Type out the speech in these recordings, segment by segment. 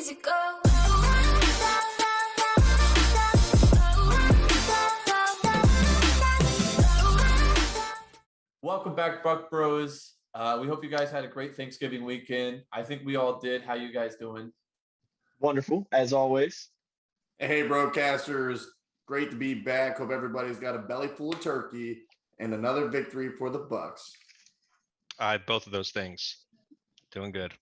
easy go. Welcome back, Buc Bros. We hope you guys had a great Thanksgiving weekend. I think we all did. How you guys doing? Wonderful, as always. Hey, broadcasters. Great to be back. Hope everybody's got a belly full of turkey and another victory for the Bucs. I had both of those things. Doing good.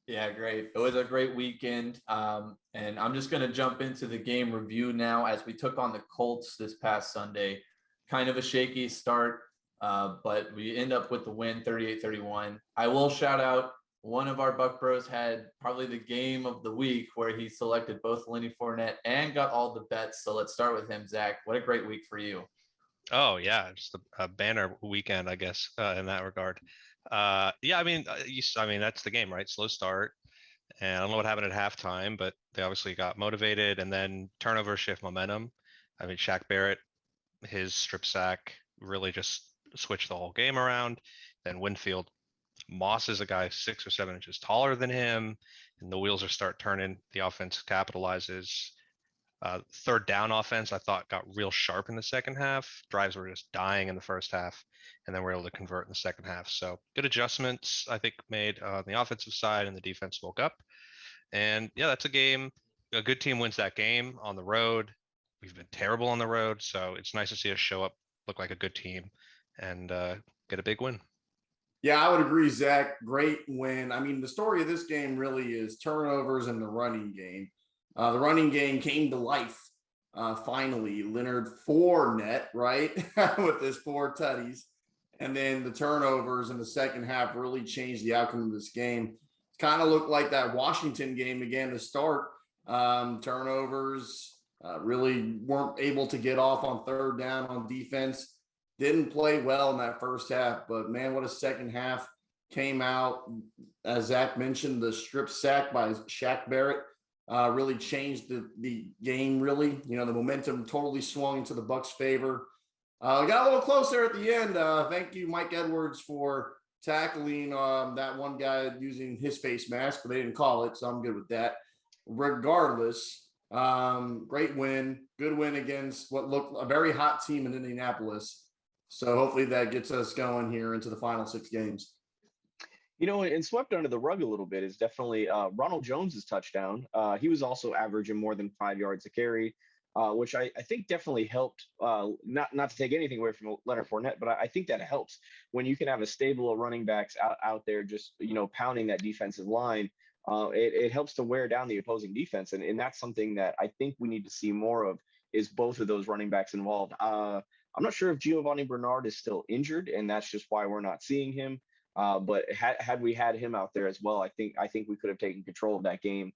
Yeah, great. It was a great weekend. And I'm just going to jump into the game review now as we took on the Colts this past Sunday. Kind of a shaky start, but we end up with the win, 38-31. I will shout out one of our Buc Bros had probably the game of the week where he selected both Lenny Fournette and got all the bets. So let's start with him, Zach. What a great week for you. Oh yeah, just a banner weekend, I guess, in that regard. Yeah, I mean, that's the game, right? Slow start, and I don't know what happened at halftime, but they obviously got motivated, and then turnover shift momentum. I mean, Shaq Barrett, his strip sack really just switched the whole game around. Then Winfield, Moss is a guy 6 or 7 inches taller than him, and the wheels are start turning. The offense capitalizes. Third down offense, I thought, got real sharp in the second half. Drives were just dying in the first half, and then we're able to convert in the second half. So good adjustments, I think, made on the offensive side, and the defense woke up. And yeah, that's a game. A good team wins that game on the road. We've been terrible on the road, so it's nice to see us show up, look like a good team, and get a big win. Yeah, I would agree, Zach. Great win. I mean, the story of this game really is turnovers and the running game. The running game came to life finally. Leonard Fournette, right, with his 4 tutties. And then the turnovers in the second half really changed the outcome of this game. It kind of looked like that Washington game again to start. Turnovers really weren't able to get off on third down on defense. Didn't play well in that first half, but man, what a second half came out. As Zach mentioned, the strip sack by Shaq Barrett really changed the game, really. You know, the momentum totally swung into the Bucs' favor. Got a little closer at the end. Thank you, Mike Edwards, for tackling that one guy using his face mask, but they didn't call it, so I'm good with that. Regardless, great win. Good win against what looked a very hot team in Indianapolis. So hopefully that gets us going here into the final 6 games. You know, and swept under the rug a little bit is definitely Ronald Jones's touchdown. He was also averaging more than 5 yards a carry, which I think definitely helped. Not to take anything away from Leonard Fournette, but I think that helps when you can have a stable of running backs out there just, you know, pounding that defensive line. It helps to wear down the opposing defense. And that's something that I think we need to see more of, is both of those running backs involved. I'm not sure if Giovanni Bernard is still injured, and that's just why we're not seeing him. But had we had him out there as well, I think we could have taken control of that game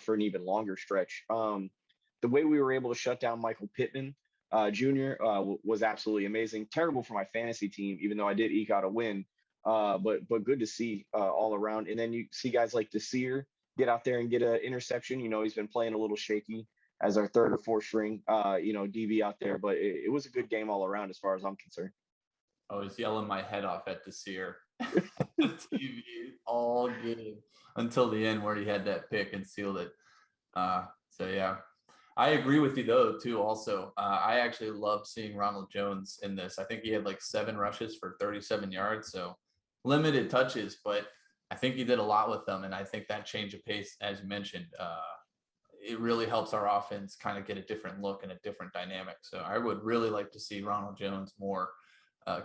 for an even longer stretch. The way we were able to shut down Michael Pittman Jr. Was absolutely amazing. Terrible for my fantasy team, even though I did eke out a win. But good to see all around. And then you see guys like Desir get out there and get an interception. You know, he's been playing a little shaky as our 3rd or 4th string, DB out there. But it was a good game all around as far as I'm concerned. I was yelling my head off at Desir the TV all game until the end where he had that pick and sealed it. So yeah, I agree with you though too. Also, I actually loved seeing Ronald Jones in this. I think he had like 7 rushes for 37 yards, so limited touches, but I think he did a lot with them. And I think that change of pace, as you mentioned, it really helps our offense kind of get a different look and a different dynamic. So I would really like to see Ronald Jones more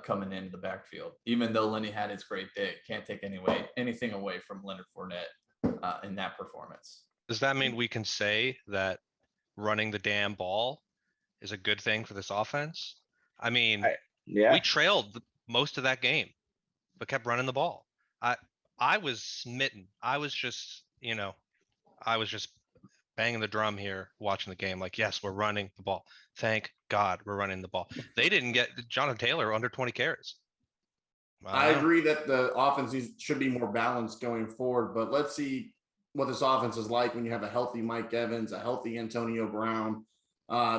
coming into the backfield, even though Lenny had his great day. Can't take anything away from Leonard Fournette in that performance. Does that mean we can say that running the damn ball is a good thing for this offense? I mean, we trailed most of that game, but kept running the ball. I was smitten. I was just banging the drum here watching the game. Like, yes, we're running the ball. Thank God we're running the ball. They didn't get Jonathan Taylor under 20 carries. I agree that the offense should be more balanced going forward, but let's see what this offense is like when you have a healthy Mike Evans, a healthy Antonio Brown.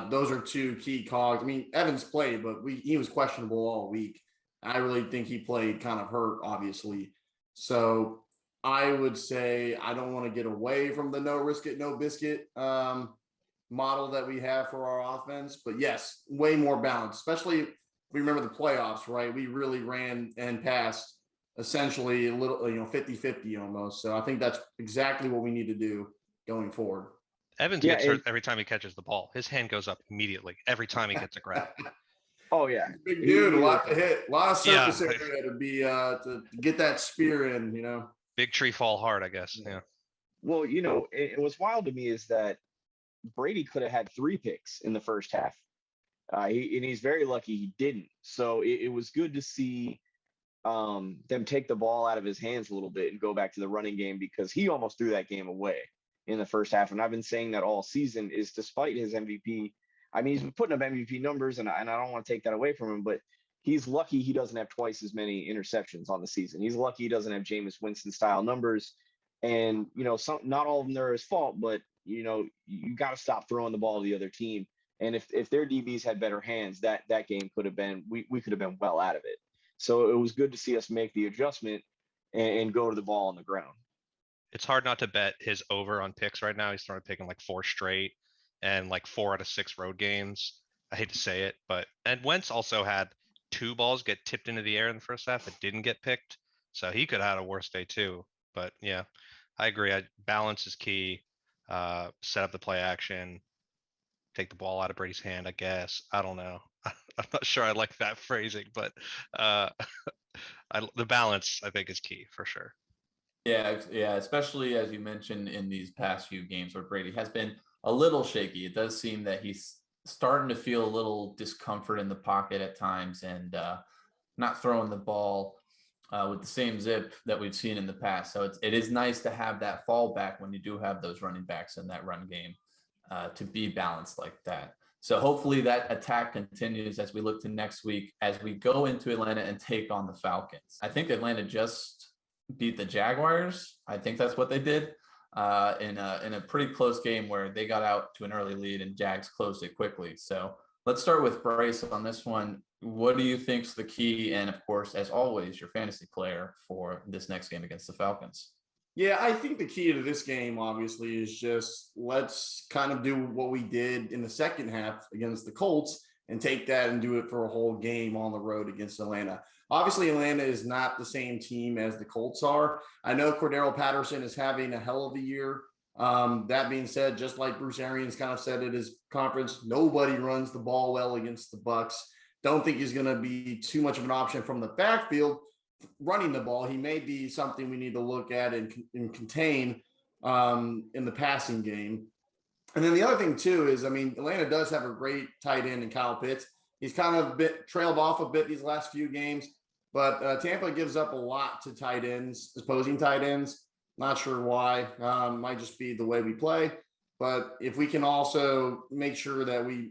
Those are 2 key cogs. I mean, Evans played, but he was questionable all week. I really think he played kind of hurt, obviously. So I would say I don't want to get away from the no risk it, no biscuit model that we have for our offense. But yes, way more balanced, especially if we remember the playoffs, right? We really ran and passed essentially a little, 50-50 almost. So I think that's exactly what we need to do going forward. Evans Yeah, gets hurt every time he catches the ball. His hand goes up immediately every time he gets a grab. Oh yeah, Big dude, a lot to He- hit, a lot of surface Yeah. area to be to get that spear in. Big tree fall hard, I guess. Yeah. Well, what's wild to me is that Brady could have had 3 picks in the first half. And he's very lucky he didn't. So it was good to see them take the ball out of his hands a little bit and go back to the running game, because he almost threw that game away in the first half. And I've been saying that all season, is despite his MVP. I mean, he's been putting up MVP numbers, and I don't want to take that away from him, but he's lucky he doesn't have twice as many interceptions on the season. He's lucky he doesn't have Jameis Winston style numbers. And, not all of them are his fault, but, you got to stop throwing the ball to the other team. And if their DBs had better hands, that game could have been, we could have been well out of it. So it was good to see us make the adjustment and go to the ball on the ground. It's hard not to bet his over on picks right now. He's throwing picking like 4 straight and like 4 out of 6 road games. I hate to say it, and Wentz also had 2 balls get tipped into the air in the first half that didn't get picked. So he could have had a worse day too. But yeah, I agree. Balance is key. Set up the play action, take the ball out of Brady's hand, I guess. I don't know. I'm not sure I like that phrasing, but the balance I think is key for sure. Yeah, especially as you mentioned in these past few games where Brady has been a little shaky. It does seem that he's starting to feel a little discomfort in the pocket at times, and not throwing the ball with the same zip that we've seen in the past. So it is nice to have that fallback when you do have those running backs in that run game to be balanced like that. So hopefully that attack continues as we look to next week, as we go into Atlanta and take on the Falcons. I think Atlanta just beat the Jaguars. I think that's what they did in a pretty close game where they got out to an early lead and Jags closed it quickly. So let's start with Bryce on this one. What do you think's the key? And of course, as always, your fantasy player for this next game against the Falcons? Yeah, I think the key to this game, obviously, is just let's kind of do what we did in the second half against the Colts and take that and do it for a whole game on the road against Atlanta. Obviously, Atlanta is not the same team as the Colts are. I know Cordero Patterson is having a hell of a year. That being said, just like Bruce Arians kind of said at his conference, nobody runs the ball well against the Bucs. Don't think he's going to be too much of an option from the backfield running the ball. He may be something we need to look at and contain in the passing game. And then the other thing too is, I mean, Atlanta does have a great tight end in Kyle Pitts. He's kind of trailed off a bit these last few games, but Tampa gives up a lot to tight ends, opposing tight ends. Not sure why. Might just be the way we play. But if we can also make sure that we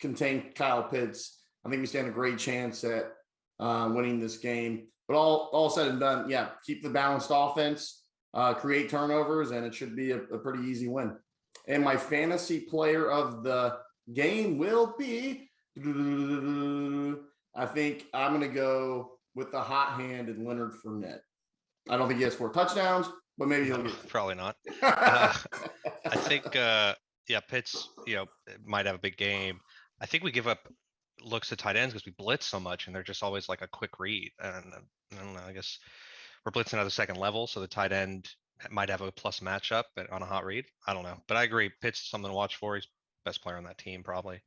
contain Kyle Pitts, I think we stand a great chance at winning this game. But all said and done, yeah, keep the balanced offense, create turnovers, and it should be a pretty easy win. And my fantasy player of the game will be, I think I'm going to go with the hot hand and Leonard Fournette. I don't think he has 4 touchdowns, but maybe he'll get probably not. I think, Pitts, might have a big game. I think we give up looks at tight ends because we blitz so much and they're just always like a quick read. And I don't know, I guess we're blitzing at the second level. So the tight end might have a plus matchup on a hot read. I don't know, but I agree. Pitts is something to watch for. He's best player on that team probably.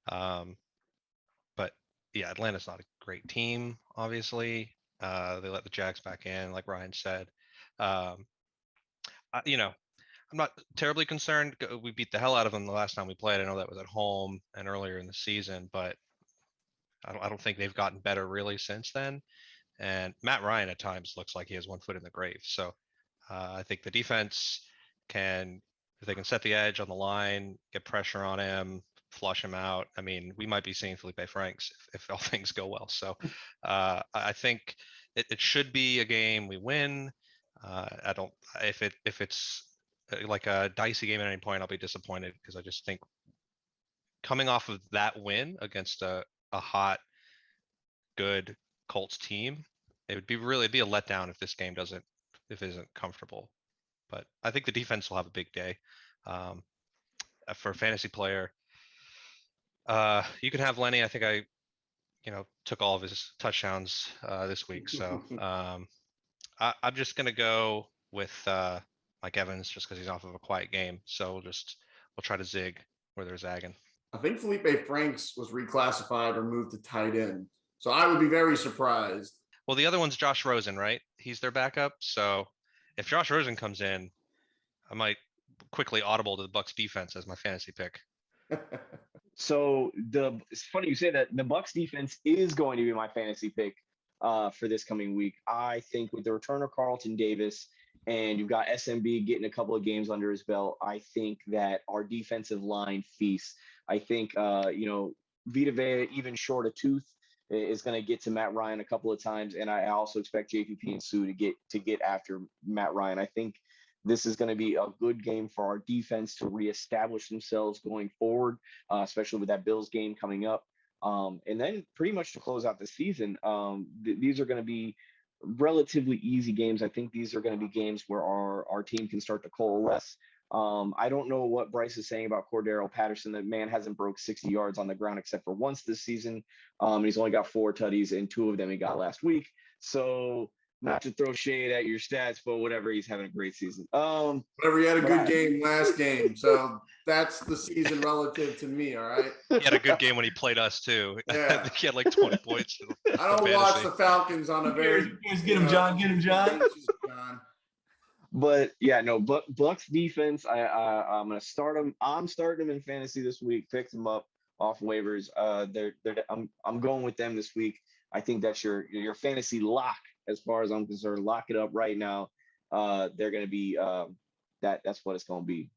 But yeah, Atlanta's not a great team, obviously. They let the Jags back in, like Ryan said. I'm not terribly concerned. We beat the hell out of them the last time we played. I know that was at home and earlier in the season, but I don't think they've gotten better really since then. And Matt Ryan at times looks like he has one foot in the grave. So I think the defense if they can set the edge on the line, get pressure on him, flush him out. I mean, we might be seeing Felipe Franks if all things go well. So I think it should be a game we win. If it's like a dicey game at any point, I'll be disappointed because I just think coming off of that win against a hot, good Colts team, it'd be a letdown if this game doesn't if it isn't comfortable. But I think the defense will have a big day. For a fantasy player, you can have Lenny. I think I took all of his touchdowns this week. So I'm just going to go with Mike Evans just because he's off of a quiet game. So we'll try to zig where they're zagging. I think Felipe Franks was reclassified or moved to tight end. So I would be very surprised. Well, the other one's Josh Rosen, right? He's their backup. So if Josh Rosen comes in, I might quickly audible to the Bucs defense as my fantasy pick. So it's funny you say that. The Bucs defense is going to be my fantasy pick for this coming week. I think with the return of Carlton Davis and you've got SMB getting a couple of games under his belt, I think that our defensive line feasts. I think Vita Vea, even short of tooth, is going to get to Matt Ryan a couple of times, and I also expect JPP and Sue to get after Matt Ryan. I think this is going to be a good game for our defense to reestablish themselves going forward, especially with that Bills game coming up. And then pretty much to close out the season, these are going to be relatively easy games. I think these are going to be games where our team can start to coalesce. I don't know what Bryce is saying about Cordero Patterson. That man hasn't broke 60 yards on the ground except for once this season. He's only got 4 tutties, and 2 of them he got last week. So not to throw shade at your stats, but whatever, he's having a great season. Whatever, he had a good game last game, so that's the season relative to me. All right. He had a good game when he played us too. Yeah. I think he had like 20 points. I don't watch the Falcons on a very. Get him, John. Get him, John. But yeah, no, Bucs defense. I'm gonna start them. I'm starting them in fantasy this week. Picked them up off waivers. I'm going with them this week. I think that's your fantasy lock as far as I'm concerned. Lock it up right now. They're gonna be that's what it's gonna be.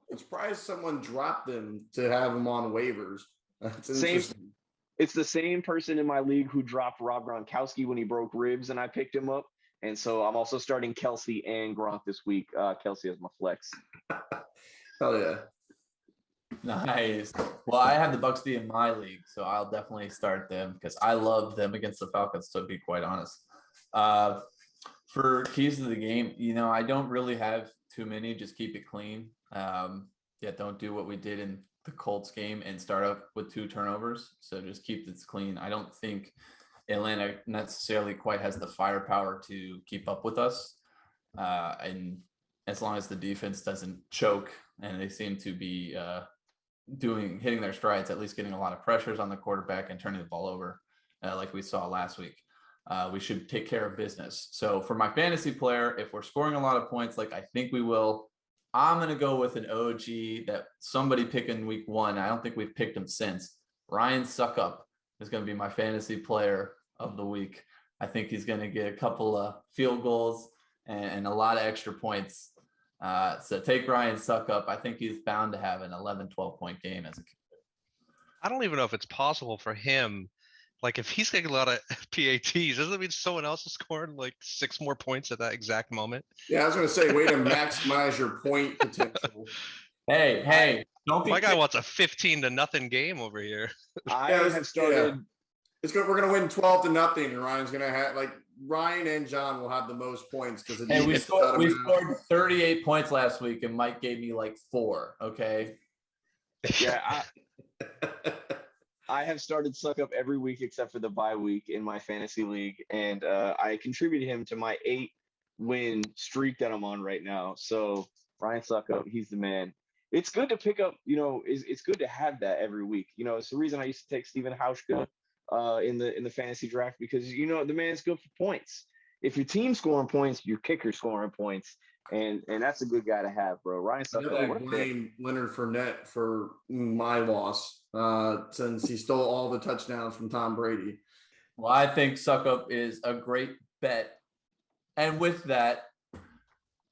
I'm surprised someone dropped them to have them on waivers. That's interesting. It's the same person in my league who dropped Rob Gronkowski when he broke ribs, and I picked him up. And so I'm also starting Kelsey and Gronk this week. Kelsey as my flex. Hell yeah. Nice. Well, I have the Bucs D in my league, so I'll definitely start them because I love them against the Falcons, to be quite honest. For keys to the game, I don't really have too many. Just keep it clean. Don't do what we did in the Colts game and start up with 2 turnovers. So just keep this clean. I don't think Atlanta necessarily quite has the firepower to keep up with us. And as long as the defense doesn't choke, and they seem to be hitting their strides, at least getting a lot of pressures on the quarterback and turning the ball over like we saw last week, we should take care of business. So for my fantasy player, if we're scoring a lot of points, like I think we will, I'm going to go with an OG that somebody picked in week 1. I don't think we've picked him since. Ryan Suckup is going to be my fantasy player of the week. I think he's going to get a couple of field goals and a lot of extra points. So take Ryan Suckup. I think he's bound to have an 11, 12-point game as a kid. I don't even know if it's possible for him. Like if he's getting a lot of PATs, doesn't that mean someone else is scoring like 6 more points at that exact moment? Yeah, I was going to say, way to maximize your point potential. Hey, don't be. My guy wants a 15-0 game over here. I have started. Yeah. It's good. We're going to win 12-0, and Ryan's going to have Ryan and John will have the most points because we scored 38 points last week, and Mike gave me like 4. Okay. Yeah. I have started Suckup every week except for the bye week in my fantasy league, and I contributed him to my 8-win streak that I'm on right now. So Ryan Suckup, he's the man. It's good to pick up, it's good to have that every week. It's the reason I used to take Steven Hauschka in the fantasy draft because, the man's good for points. If your team's scoring points, your kicker's scoring points. And that's a good guy to have, bro. Ryan Suckup. I blame Leonard Fournette for my loss since he stole all the touchdowns from Tom Brady. Well, I think Suckup is a great bet. And with that,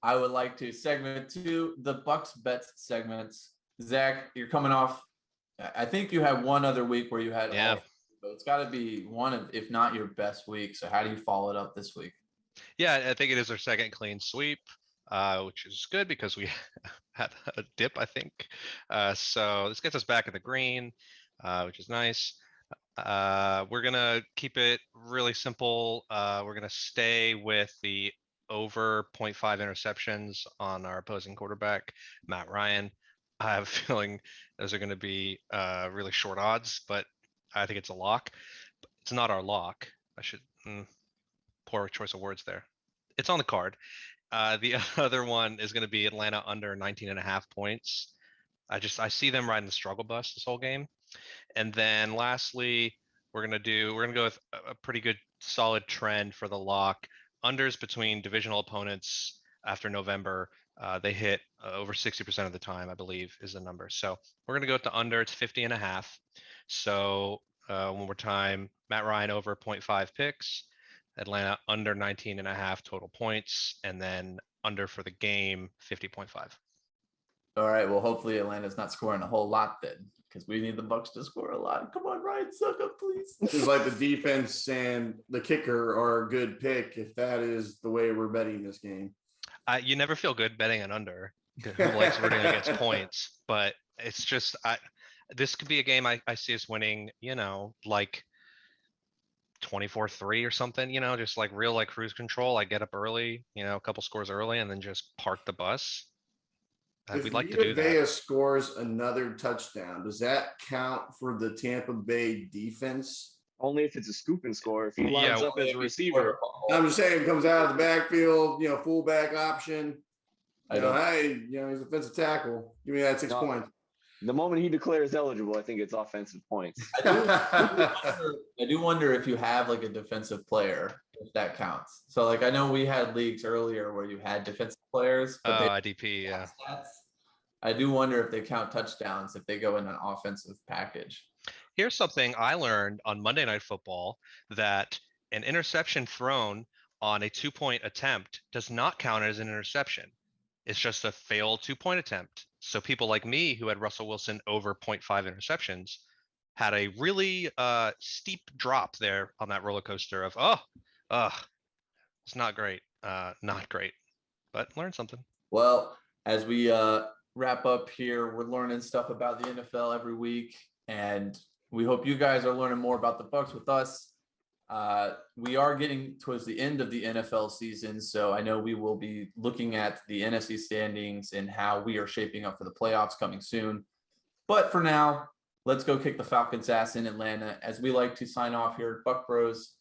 I would like to segment to the Bucs bets segments. Zach, you're coming off. I think you have one other week where you had. Yeah. So it's got to be one of, if not your best week. So how do you follow it up this week? Yeah, I think it is our second clean sweep, which is good because we had a dip, I think. So this gets us back in the green, which is nice. We're going to keep it really simple. We're going to stay with the over 0.5 interceptions on our opposing quarterback, Matt Ryan. I have a feeling those are going to be really short odds, but I think it's a lock. It's not our lock. I should poor choice of words there. It's on the card. The other one is going to be Atlanta under 19.5 points. I see them riding the struggle bus this whole game. And then lastly, we're gonna go with a pretty good solid trend for the lock. Unders between divisional opponents after November, they hit over 60% of the time, I believe is the number. So we're gonna go with the under. It's 50.5. So one more time, Matt Ryan over 0.5 picks, Atlanta under 19.5 total points, and then under for the game 50.5. All right. Well, hopefully Atlanta's not scoring a whole lot then, because we need the Bucs to score a lot. Come on, Ryan, suck up, please. Seems like the defense and the kicker are a good pick if that is the way we're betting this game. You never feel good betting an under. Who likes rooting against points? But it's just this could be a game I see us winning, like 24-3 or something, just like real like cruise control. I get up early, a couple scores early, and then just park the bus. If we'd like to Vita do Vea that. scores another touchdown, does that count for the Tampa Bay defense? Only if it's a scoop and score. If he lines up as a receiver, I'm just saying, it comes out of the backfield, fullback option. Hey, he's a defensive tackle. Give me that 6 points. The moment he declares eligible, I think it's offensive points. I do wonder if you have like a defensive player, if that counts. So like I know we had leagues earlier where you had defensive players. But IDP, yeah. Stats. I do wonder if they count touchdowns if they go in an offensive package. Here's something I learned on Monday Night Football, that an interception thrown on a 2-point attempt does not count as an interception. It's just a failed 2-point attempt. So people like me who had Russell Wilson over 0.5 interceptions had a really steep drop there on that roller coaster of, it's not great. Not great, but learn something. Well, as we wrap up here, we're learning stuff about the NFL every week, and we hope you guys are learning more about the Bucs with us. We are getting towards the end of the NFL season, so I know we will be looking at the NFC standings and how we are shaping up for the playoffs coming soon. But for now, let's go kick the Falcons' ass in Atlanta. As we like to sign off here, Buc Bros,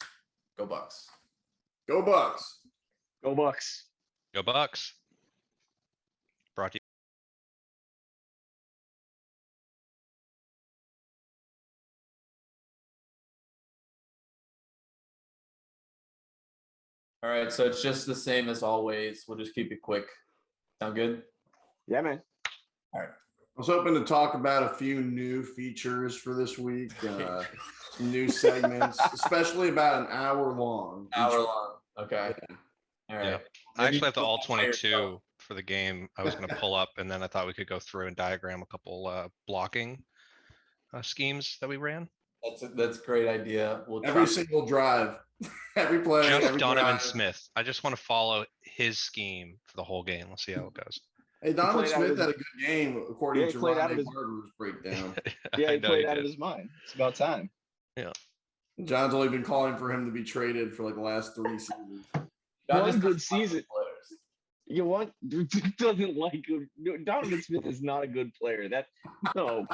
go Bucs. Go Bucs. Go Bucs. Go Bucs. Brought to you. All right, so it's just the same as always. We'll just keep it quick. Sound good? Yeah, man. All right. I was hoping to talk about a few new features for this week, some new segments, especially about an hour long. Okay. Yeah. All right. Yeah. I actually have the all 22 for the game. I was going to pull up, and then I thought we could go through and diagram a couple blocking schemes that we ran. That's a great idea. Every single drive, every play, Just every Donovan drive. Smith. I just want to follow his scheme for the whole game. Let's see how it goes. Hey, Donovan Smith had a good game according to Ronnie Barber's breakdown. Yeah, he played out of his mind. It's about time. Yeah. John's only been calling for him to be traded for like the last 3 seasons. One good season. You want doesn't like Donovan Smith is not a good player. No.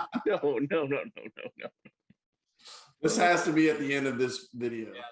This has to be at the end of this video.